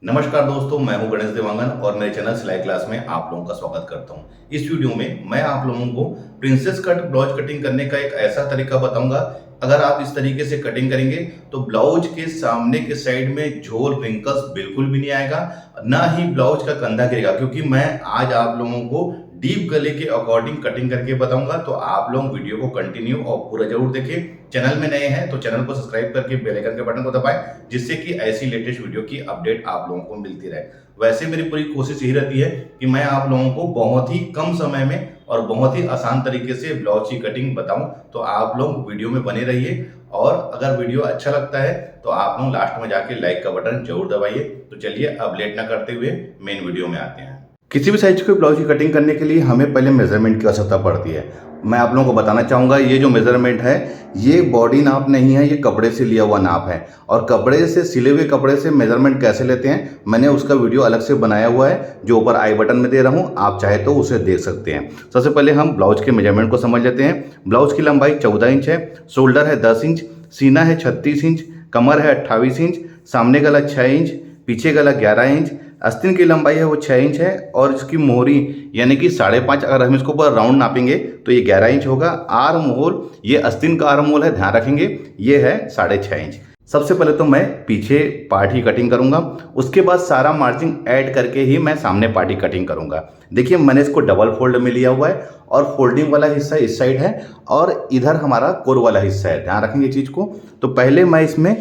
नमस्कार दोस्तों, मैं हूं गणेश देवांगन और मेरे चैनल सिलाई क्लास में आप लोगों का स्वागत करता हूं। इस वीडियो में मैं आप लोगों को प्रिंसेस कट ब्लाउज कटिंग करने का एक ऐसा तरीका बताऊंगा। अगर आप इस तरीके से कटिंग करेंगे तो ब्लाउज के सामने के साइड में झोल रिंकल्स बिल्कुल भी नहीं आएगा, ना ही ब्लाउज का कंधा गिरेगा। क्योंकि मैं आज आप लोगों को डीप गले के अकॉर्डिंग कटिंग करके बताऊंगा, तो आप लोग वीडियो को कंटिन्यू और पूरा जरूर देखें। चैनल में नए हैं तो चैनल को सब्सक्राइब करके बेल आइकन के बटन को दबाएं, जिससे कि ऐसी लेटेस्ट वीडियो की अपडेट आप लोगों को मिलती रहे। वैसे मेरी पूरी कोशिश यही रहती है कि मैं आप लोगों को बहुत ही कम समय में और बहुत ही आसान तरीके से ब्लाउज की कटिंग बताऊं, तो आप लोग वीडियो में बने रहिए। और अगर वीडियो अच्छा लगता है तो आप लोग लास्ट में जाके लाइक का बटन जरूर दबाइए। तो चलिए अब लेट ना करते हुए मेन वीडियो में आते हैं। किसी भी साइज के ब्लाउज की कटिंग करने के लिए हमें पहले मेजरमेंट की आवश्यकता पड़ती है। मैं आप लोगों को बताना चाहूँगा, ये जो मेजरमेंट है ये बॉडी नाप नहीं है, ये कपड़े से लिया हुआ नाप है। और कपड़े से, सिले हुए कपड़े से मेजरमेंट कैसे लेते हैं मैंने उसका वीडियो अलग से बनाया हुआ है, जो ऊपर आई बटन में दे रहा हूँ, आप चाहे तो उसे देख सकते हैं। सबसे पहले हम ब्लाउज के मेजरमेंट को समझ लेते हैं। ब्लाउज की लंबाई 14 इंच है, शोल्डर है 10 इंच, सीना है 36 इंच, कमर है 28 इंच, सामने गला 6 इंच, पीछे गला 11 इंच, आस्तीन की लंबाई है वो 6 इंच है, और इसकी मोहरी यानी कि 5.5, अगर हम इसको पूरा राउंड नापेंगे तो ये 11 इंच होगा। आर्म होल, ये आस्तीन का आर्म होल है, ध्यान रखेंगे, ये है 6.5 इंच। सबसे पहले तो मैं पीछे पार्ट ही कटिंग करूंगा, उसके बाद सारा मार्जिन ऐड करके ही मैं सामने पार्ट ही कटिंग करूंगा। देखिए मैंने इसको डबल फोल्ड में लिया हुआ है, और फोल्डिंग वाला हिस्सा इस साइड है और इधर हमारा कोर वाला हिस्सा है, ध्यान रखेंगे चीज़ को। तो पहले मैं इसमें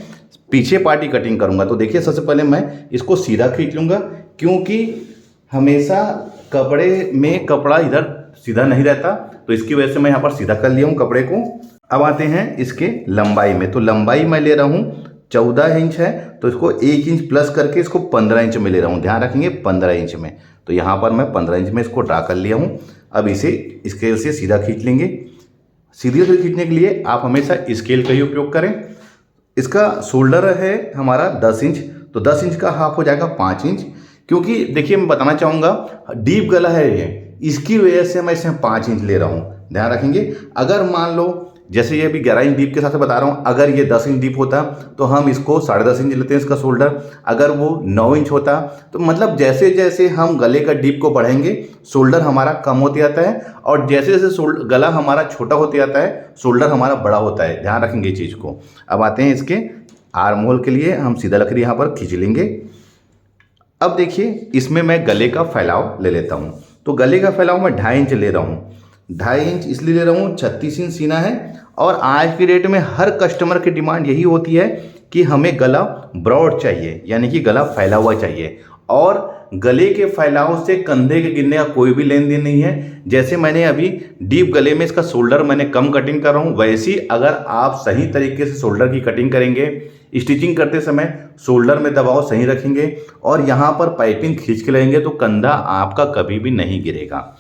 पीछे पार्टी कटिंग करूंगा। तो देखिए सबसे पहले मैं इसको सीधा खींच लूंगा, क्योंकि हमेशा कपड़े में कपड़ा इधर सीधा नहीं रहता, तो इसकी वजह से मैं यहाँ पर सीधा कर लिया हूँ कपड़े को। अब आते हैं इसके लंबाई में। तो लंबाई मैं ले रहा हूँ 14 इंच है, तो इसको 1 इंच प्लस करके इसको 15 इंच में ले रहा हूँ, ध्यान रखेंगे 15 इंच में। तो यहाँ पर मैं 15 इंच में इसको ड्रा कर लिया हूँ। अब इसे स्केल से सीधा खींच लेंगे। सीधे से खींचने के लिए आप हमेशा स्केल का ही उपयोग करें। इसका शोल्डर है हमारा 10 इंच, तो 10 इंच का हाफ हो जाएगा 5 इंच। क्योंकि देखिए मैं बताना चाहूँगा, डीप गला है ये, इसकी वजह से मैं इसमें 5 इंच ले रहा हूँ, ध्यान रखेंगे। अगर मान लो जैसे ये भी 11 इंच डीप के साथ बता रहा हूँ, अगर ये 10 इंच डीप होता तो हम इसको 10.5 इंच लेते हैं इसका शोल्डर। अगर वो 9 इंच होता तो मतलब जैसे जैसे हम गले का डीप को बढ़ाएंगे शोल्डर हमारा कम होते जाता है, और जैसे जैसे गला हमारा छोटा होते जाता है शोल्डर हमारा बड़ा होता है, ध्यान रखेंगे इस चीज़ को। अब आते हैं इसके आर्म होल के लिए, हम सीधा लकड़ी यहाँ पर खींच लेंगे। अब देखिए इसमें मैं गले का फैलाव ले लेता हूँ। तो गले का फैलाव मैं 2.5 इंच ले रहा हूँ। 2.5 इंच इसलिए ले रहा हूँ, 36 इंच सीना है, और आज की डेट में हर कस्टमर की डिमांड यही होती है कि हमें गला ब्रॉड चाहिए, यानी कि गला फैला हुआ चाहिए। और गले के फैलाव से कंधे के गिरने का कोई भी लेन देन नहीं है। जैसे मैंने अभी डीप गले में इसका शोल्डर मैंने कम कटिंग कर रहा हूँ, वैसे ही अगर आप सही तरीके से शोल्डर की कटिंग करेंगे, स्टिचिंग करते समय शोल्डर में दबाव सही रखेंगे और यहाँ पर पाइपिंग खींच के लेंगे, तो कंधा आपका कभी भी नहीं गिरेगा।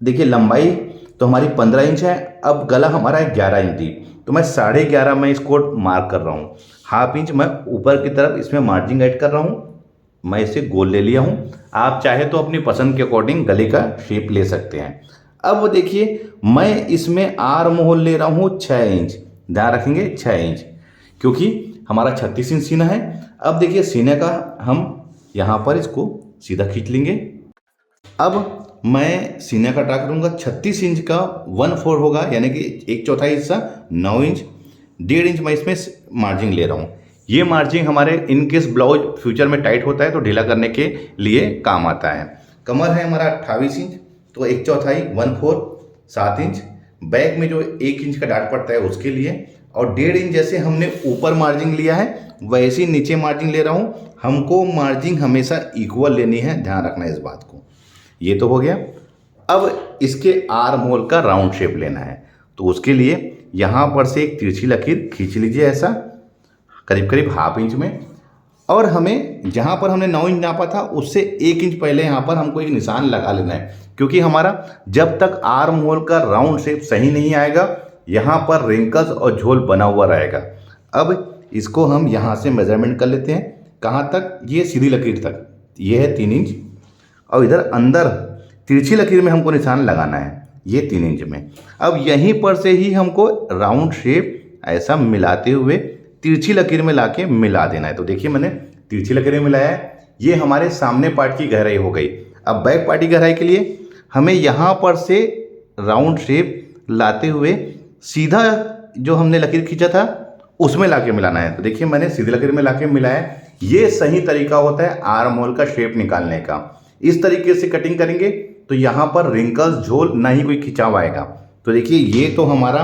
देखिए लंबाई तो हमारी 15 इंच है, अब गला हमारा है 11 इंच डीप, तो मैं 11.5 में इसको मार्क कर रहा हूँ। हाफ इंच मैं ऊपर की तरफ इसमें मार्जिन ऐड कर रहा हूँ। मैं इसे गोल ले लिया हूँ, आप चाहे तो अपनी पसंद के अकॉर्डिंग गले का शेप ले सकते हैं। अब देखिए मैं इसमें आर्म होल ले रहा हूँ 6 इंच, ध्यान रखेंगे 6 इंच, क्योंकि हमारा 36 इंच सीना है। अब देखिए सीने का हम यहाँ पर इसको सीधा खींच लेंगे। अब मैं सीने का ड्रा करूँगा, 36 इंच का 1/4 होगा, यानी कि 1/4 हिस्सा 9 इंच। 1.5 इंच मैं इसमें मार्जिन ले रहा हूँ। ये मार्जिन हमारे इन केस ब्लाउज फ्यूचर में टाइट होता है तो ढीला करने के लिए काम आता है। कमर है हमारा 28 इंच, तो 1/4 1/4 7 इंच। बैक में जो 1 इंच का डाट पड़ता है उसके लिए, और 1.5 इंच जैसे हमने ऊपर मार्जिन लिया है वैसे ही नीचे मार्जिन ले रहा हूँ। हमको मार्जिन हमेशा इक्वल लेनी है, ध्यान रखना है इस बात को। ये तो हो गया। अब इसके आर्म होल का राउंड शेप लेना है, तो उसके लिए यहाँ पर से एक तिरछी लकीर खींच लीजिए, ऐसा करीब करीब हाफ इंच में। और हमें जहाँ पर हमने 9 इंच नापा था उससे 1 इंच पहले यहाँ पर हमको एक निशान लगा लेना है, क्योंकि हमारा जब तक आर्म होल का राउंड शेप सही नहीं आएगा यहाँ पर रिंकल्स और झोल बना हुआ रहेगा। अब इसको हम यहाँ से मेजरमेंट कर लेते हैं, कहाँ तक, ये सीधी लकीर तक, ये है 3 इंच, और इधर अंदर तिरछी लकीर में हमको निशान लगाना है, ये 3 इंच में। अब यहीं पर से ही हमको राउंड शेप ऐसा मिलाते हुए तिरछी लकीर में लाके मिला देना है। तो देखिए मैंने तिरछी लकीर में मिलाया है, ये हमारे सामने पार्ट की गहराई हो गई। अब बैक पार्ट की गहराई के लिए हमें यहाँ पर से राउंड शेप लाते हुए सीधा जो हमने लकीर खींचा था उसमें लाके मिलाना है। तो देखिए मैंने सीधी लकीर में लाके मिलाया। ये सही तरीका होता है आर्म होल का शेप निकालने का। इस तरीके से कटिंग करेंगे तो यहाँ पर रिंकल्स, झोल, ना ही कोई खिंचाव आएगा। तो देखिए ये तो हमारा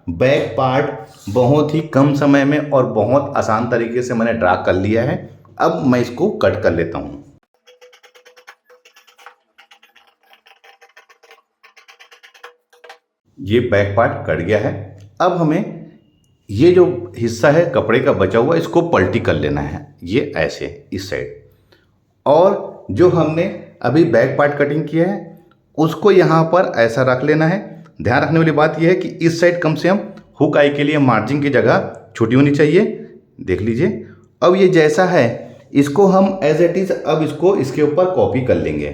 बैक पार्ट बहुत ही कम समय में और बहुत आसान तरीके से मैंने ड्रा कर लिया है। अब मैं इसको कट कर लेता हूँ। ये बैक पार्ट कट गया है। अब हमें ये जो हिस्सा है कपड़े का बचा हुआ इसको पलटी कर लेना है, ये ऐसे इस साइड। और जो हमने अभी बैक पार्ट कटिंग किया है उसको यहाँ पर ऐसा रख लेना है। ध्यान रखने वाली बात यह है कि इस साइड कम से कम हुक आई के लिए मार्जिन की जगह छोटी होनी चाहिए। देख लीजिए। अब ये जैसा है इसको हम एज इट इज अब इसको इसके ऊपर कॉपी कर लेंगे।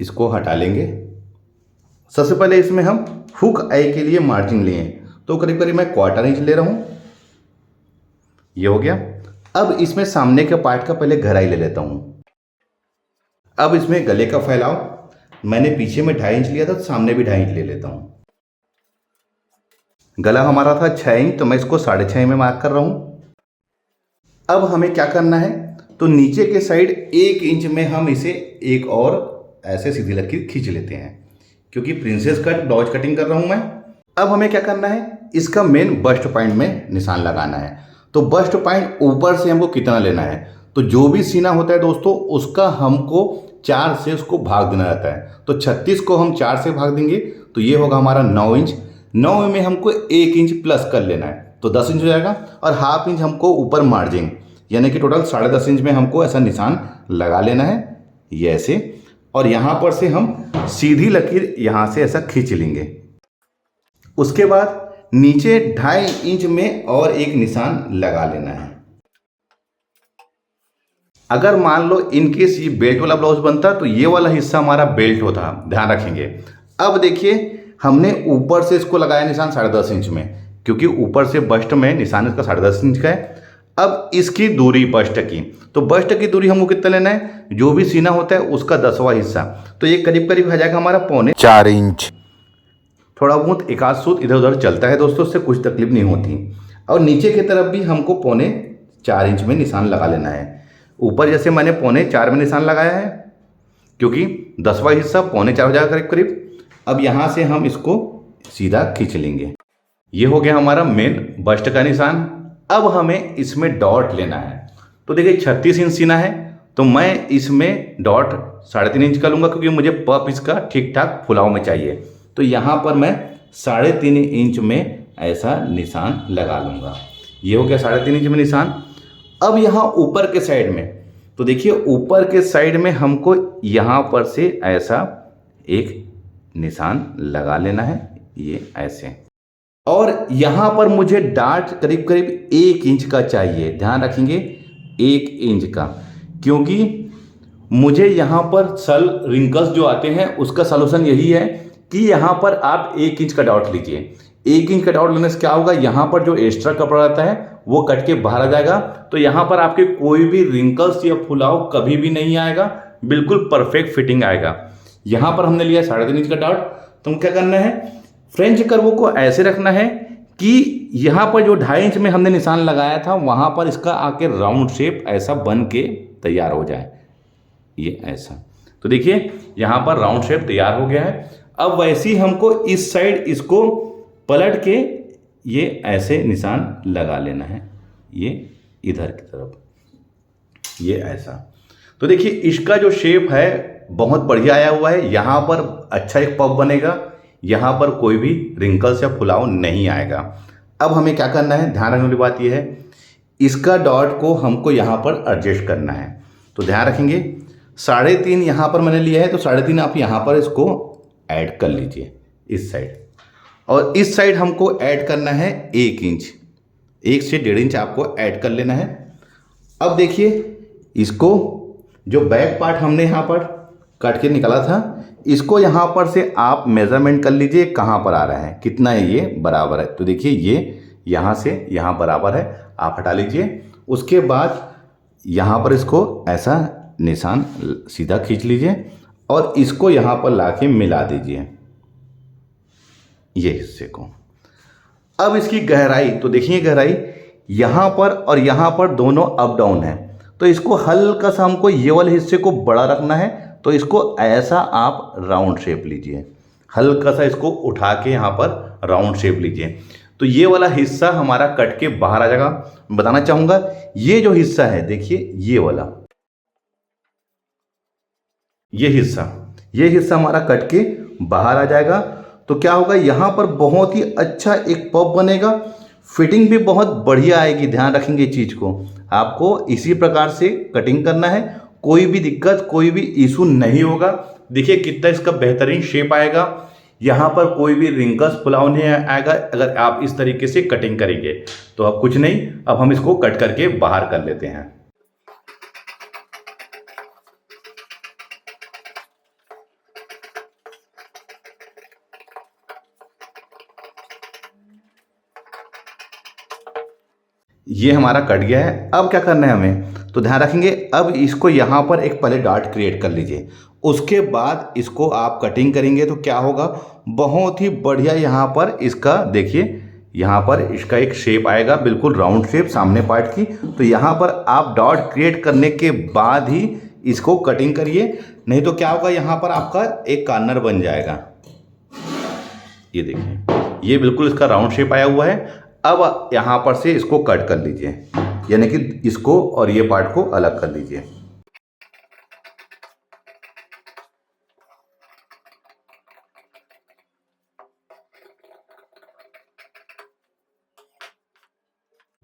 इसको हटा लेंगे। सबसे पहले इसमें हम हुक आई के लिए मार्जिन लिए, तो करीब करीब मैं 1/4 इंच ले रहा हूं। ये हो गया। अब इसमें सामने के पार्ट का पहले गहराई ले लेता हूं। अब इसमें गले का फैलाव मैंने पीछे में 2.5 इंच लिया था, तो सामने भी 2.5 इंच ले लेता हूं। गला हमारा था 6 इंच, तो मैं इसको 6.5 में मार्क कर रहा हूं। अब हमें क्या करना है, तो नीचे के साइड 1 इंच में हम इसे एक और ऐसे सीधी लकीर खींच लेते हैं, क्योंकि प्रिंसेस कट ब्लाउज कटिंग कर रहा हूं मैं। अब हमें क्या करना है, इसका मेन बस्ट पॉइंट में निशान लगाना है। तो बस्ट पॉइंट ऊपर से हमको कितना लेना है, तो जो भी सीना होता है दोस्तों उसका हमको 4 से उसको भाग देना रहता है। तो 36 को हम 4 से भाग देंगे तो ये होगा हमारा 9 इंच। 9 में हमको 1 इंच प्लस कर लेना है, तो 10 इंच हो जाएगा। और ½ इंच हमको ऊपर मार्जिन, यानी कि टोटल 10.5 इंच में हमको ऐसा निशान लगा लेना है, ये ऐसे। और यहाँ पर से हम सीधी लकीर यहाँ से ऐसा खींच लेंगे। उसके बाद नीचे 2.5 इंच में और एक निशान लगा लेना है। अगर मान लो इनकेस ये बेल्ट वाला ब्लाउज बनता तो ये वाला हिस्सा हमारा बेल्ट होता, ध्यान रखेंगे। अब देखिए हमने ऊपर से इसको लगाया निशान 10.5 इंच में, क्योंकि ऊपर से बस्ट में निशान इसका 10.5 इंच का है। अब इसकी दूरी बस्ट की, तो बस्ट की दूरी हमको कितना लेना है, जो भी सीना होता है उसका 10वां हिस्सा, तो ये करीब करीब आ जाएगा हमारा 4.25 इंच। थोड़ा बहुत एक आध सूत इधर उधर चलता है दोस्तों, उससे कुछ तकलीफ नहीं होती। और नीचे की तरफ भी हमको 4.25 इंच में निशान लगा लेना है। ऊपर जैसे मैंने 4.25 में निशान लगाया है, क्योंकि 10वां हिस्सा 4.25 हो जाएगा करीब करीब। अब यहाँ से हम इसको सीधा खींच लेंगे। ये हो गया हमारा मेन बस्ट का निशान। अब हमें इसमें डॉट लेना है। तो देखिए 36 इंच सीना है, तो मैं इसमें डॉट 3.5 इंच का लूँगा, क्योंकि मुझे पप इसका ठीक ठाक फुलाव में चाहिए। तो यहाँ पर मैं 3.5 इंच में ऐसा निशान लगा लूँगा। ये हो गया 3.5 इंच में निशान। अब यहाँ ऊपर के साइड में, तो देखिए ऊपर के साइड में हमको यहाँ पर से ऐसा एक निशान लगा लेना है, ये ऐसे। और यहाँ पर मुझे डार्ट करीब करीब 1 इंच का चाहिए, ध्यान रखेंगे 1 इंच का, क्योंकि मुझे यहाँ पर सल रिंकल्स जो आते हैं उसका सलूशन यही है कि यहाँ पर आप 1 इंच का डॉट लीजिए। 1 इंच का डॉट लेने से क्या होगा, यहाँ पर जो एक्स्ट्रा कपड़ा रहता है वो कट के बाहर आ जाएगा। तो यहाँ पर आपके कोई भी रिंकल्स या फुलाव कभी भी नहीं आएगा, बिल्कुल परफेक्ट फिटिंग आएगा। यहाँ पर हमने लिया 3.5 इंच का डॉट। तो क्या करना है, फ्रेंच कर्व को ऐसे रखना है कि यहाँ पर जो 2.5 इंच में हमने निशान लगाया था वहाँ पर इसका आके राउंड शेप ऐसा बन के तैयार हो जाए, ये ऐसा। तो देखिए यहाँ पर राउंड शेप तैयार हो गया है। अब वैसे ही हमको इस साइड इसको पलट के ये ऐसे निशान लगा लेना है, ये इधर की तरफ, ये ऐसा। तो देखिए इसका जो शेप है बहुत बढ़िया आया हुआ है। यहाँ पर अच्छा एक पफ बनेगा, यहाँ पर कोई भी रिंकल्स या फुलाव नहीं आएगा। अब हमें क्या करना है, ध्यान रखने वाली बात यह है, इसका डॉट को हमको यहाँ पर एडजस्ट करना है। तो ध्यान रखेंगे 3.5 यहाँ पर मैंने लिया है, तो 3.5 आप यहाँ पर इसको ऐड कर लीजिए इस साइड। और इस साइड हमको ऐड करना है 1 इंच, 1 से 1.5 इंच आपको ऐड कर लेना है। अब देखिए इसको जो बैक पार्ट हमने यहाँ पर कट के निकाला था, इसको यहाँ पर से आप मेज़रमेंट कर लीजिए कहाँ पर आ रहा है, कितना है ये बराबर है। तो देखिए ये यहाँ से यहाँ बराबर है, आप हटा लीजिए। उसके बाद यहाँ पर इसको ऐसा निशान सीधा खींच लीजिए और इसको यहाँ पर लाके मिला दीजिए ये हिस्से को। अब इसकी गहराई तो देखिए, गहराई यहाँ पर और यहाँ पर दोनों अप डाउन है, तो इसको हल्का सा हमको ये वाले हिस्से को बड़ा रखना है। तो इसको ऐसा आप राउंड शेप लीजिए, हल्का सा इसको उठा के यहाँ पर राउंड शेप लीजिए, तो ये वाला हिस्सा हमारा कट के बाहर आ जाएगा। बताना चाहूँगा ये जो हिस्सा है, देखिए ये वाला ये हिस्सा हमारा कट के बाहर आ जाएगा। तो क्या होगा, यहाँ पर बहुत ही अच्छा एक पफ बनेगा, फिटिंग भी बहुत बढ़िया आएगी। ध्यान रखेंगे इस चीज़ को, आपको इसी प्रकार से कटिंग करना है, कोई भी दिक्कत कोई भी इशू नहीं होगा। देखिए कितना इसका बेहतरीन शेप आएगा, यहाँ पर कोई भी रिंकल्स फुलाव नहीं आएगा अगर आप इस तरीके से कटिंग करेंगे। तो अब कुछ नहीं, अब हम इसको कट करके बाहर कर लेते हैं। ये हमारा कट गया है। अब क्या करना है हमें, तो ध्यान रखेंगे, अब इसको यहाँ पर एक पहले डॉट क्रिएट कर लीजिए, उसके बाद इसको आप कटिंग करेंगे तो क्या होगा, बहुत ही बढ़िया यहाँ पर इसका देखिए, यहाँ पर इसका एक शेप आएगा, बिल्कुल राउंड शेप सामने पार्ट की। तो यहाँ पर आप डॉट क्रिएट करने के बाद ही इसको कटिंग करिए, नहीं तो क्या होगा, यहाँ पर आपका एक कॉर्नर बन जाएगा। ये देखिए ये बिल्कुल इसका राउंड शेप आया हुआ है। अब यहाँ पर से इसको कट कर लीजिए, यानी कि इसको और ये पार्ट को अलग कर लीजिए।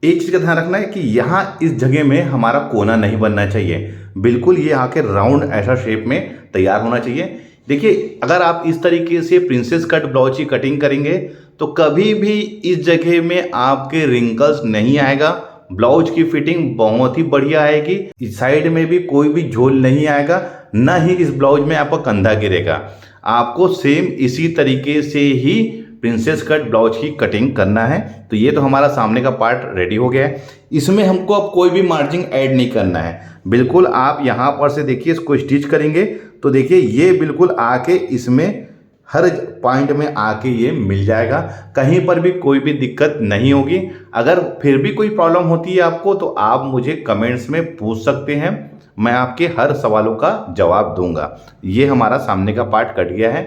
एक चीज का ध्यान रखना है कि यहाँ इस जगह में हमारा कोना नहीं बनना चाहिए, बिल्कुल ये आके राउंड ऐसा शेप में तैयार होना चाहिए। देखिए अगर आप इस तरीके से प्रिंसेस कट ब्लाउज की कटिंग करेंगे तो कभी भी इस जगह में आपके रिंकल्स नहीं आएगा, ब्लाउज की फिटिंग बहुत ही बढ़िया आएगी, इस साइड में भी कोई भी झोल नहीं आएगा, ना ही इस ब्लाउज में आपका कंधा गिरेगा। आपको सेम इसी तरीके से ही प्रिंसेस कट ब्लाउज की कटिंग करना है। तो ये तो हमारा सामने का पार्ट रेडी हो गया है, इसमें हमको अब कोई भी मार्जिन ऐड नहीं करना है। बिल्कुल आप यहाँ पर से देखिए इसको स्टिच करेंगे तो देखिए ये बिल्कुल आके इसमें हर पॉइंट में आके ये मिल जाएगा, कहीं पर भी कोई भी दिक्कत नहीं होगी। अगर फिर भी कोई प्रॉब्लम होती है आपको तो आप मुझे कमेंट्स में पूछ सकते हैं, मैं आपके हर सवालों का जवाब दूंगा। ये हमारा सामने का पार्ट कट गया है,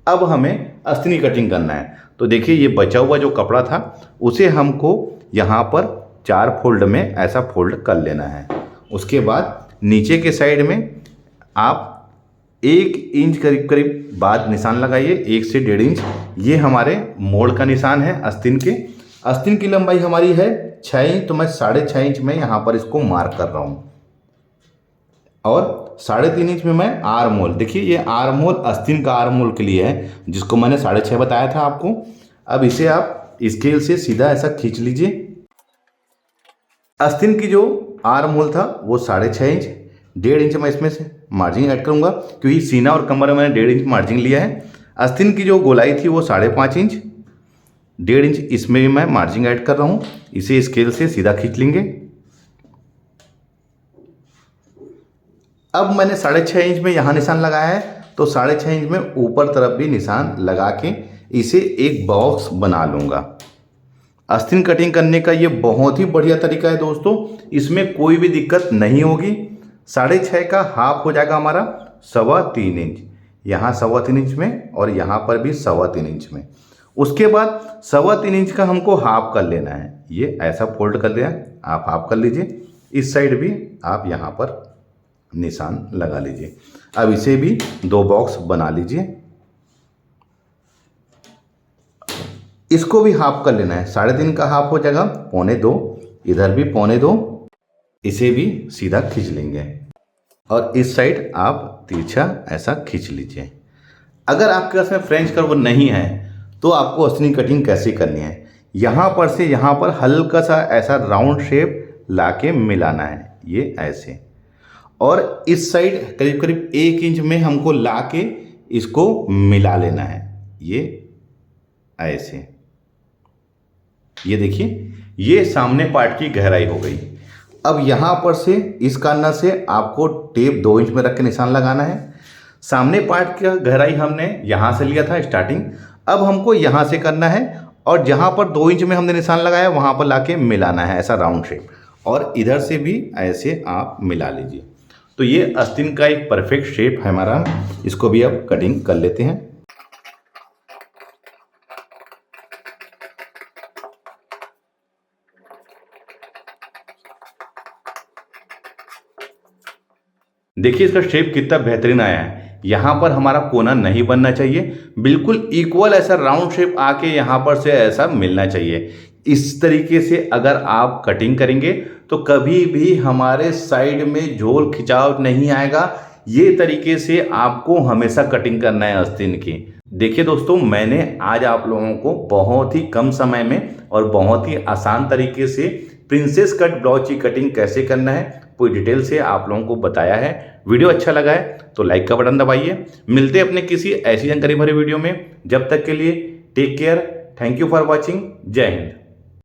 अब हमें अस्तीनी कटिंग करना है। तो देखिए ये बचा हुआ जो कपड़ा था उसे हमको यहाँ पर 4 फोल्ड में ऐसा फोल्ड कर लेना है। उसके बाद नीचे के साइड में आप 1 इंच करीब करीब बाद निशान लगाइए, 1 से 1.5 इंच। ये हमारे मोड़ का निशान है आस्तीन के। आस्तीन की लंबाई हमारी है 6 इंच, तो मैं 6.5 इंच में यहाँ पर इसको मार्क कर रहा हूँ, और 3.5 इंच में मैं आर्म होल, देखिए ये आर्म होल आस्तीन का आर्म होल के लिए है, जिसको मैंने 6.5 बताया था आपको। अब इसे आप स्केल से सीधा ऐसा खींच लीजिए। आस्तीन की जो आर्म होल था वो 6.5 इंच, 1.5 इंच मैं इसमें से मार्जिन ऐड करूंगा, क्योंकि सीना और कमर में मैंने 1.5 इंच मार्जिन लिया है। आस्तीन की जो गोलाई थी वो 5.5 इंच, 1.5 इंच इसमें भी मैं मार्जिन ऐड कर रहा हूँ। इसे स्केल से सीधा खींच लेंगे। अब मैंने 6.5 इंच में यहाँ निशान लगाया है, तो 6.5 इंच में ऊपर तरफ भी निशान लगा के इसे एक बॉक्स बना लूँगा। आस्तीन कटिंग करने का ये बहुत ही बढ़िया तरीका है दोस्तों, इसमें कोई भी दिक्कत नहीं होगी। 6.5 का हाफ हो जाएगा हमारा 3.25 इंच, यहाँ 3.25 इंच में और यहाँ पर भी 3.25 इंच में। उसके बाद 3.25 इंच का हमको हाफ कर लेना है, ये ऐसा फोल्ड कर लिया, आप हाफ कर लीजिए। इस साइड भी आप यहाँ पर निशान लगा लीजिए। अब इसे भी 2 बॉक्स बना लीजिए। इसको भी हाफ कर लेना है, 3.5 का हाफ हो जाएगा 1.25, इधर भी 1.25, इसे भी सीधा खींच लेंगे और इस साइड आप तिरछा ऐसा खींच लीजिए। अगर आपके पास में फ्रेंच कर्व नहीं है तो आपको आस्तीन कटिंग कैसे करनी है, यहाँ पर से यहाँ पर हल्का सा ऐसा राउंड शेप लाके मिलाना है, ये ऐसे, और इस साइड करीब करीब 1 इंच में हमको लाके इसको मिला लेना है। ये ऐसे, ये देखिए ये सामने पार्ट की गहराई हो गई। अब यहाँ पर से इस कॉर्नर से आपको टेप 2 इंच में रख के निशान लगाना है। सामने पार्ट का गहराई हमने यहाँ से लिया था स्टार्टिंग, अब हमको यहाँ से करना है और जहाँ पर 2 इंच में हमने निशान लगाया वहाँ पर लाके मिलाना है ऐसा राउंड शेप, और इधर से भी ऐसे आप मिला लीजिए। तो ये आस्तीन का एक परफेक्ट शेप है हमारा। इसको भी अब कटिंग कर लेते हैं। देखिए इसका शेप कितना बेहतरीन आया है। यहाँ पर हमारा कोना नहीं बनना चाहिए, बिल्कुल इक्वल ऐसा राउंड शेप आके यहाँ पर से ऐसा मिलना चाहिए। इस तरीके से अगर आप कटिंग करेंगे तो कभी भी हमारे साइड में झोल खिंचाव नहीं आएगा। ये तरीके से आपको हमेशा कटिंग करना है आस्तीन की। देखिए दोस्तों, मैंने आज आप लोगों को बहुत ही कम समय में और बहुत ही आसान तरीके से प्रिंसेस कट ब्लाउज की कटिंग कैसे करना है पूरी डिटेल से आप लोगों को बताया है। वीडियो अच्छा लगा है तो लाइक का बटन दबाइए। मिलते हैं अपने किसी ऐसी जानकारी भरे वीडियो में। जब तक के लिए take care, thank you for watching, जय हिंद।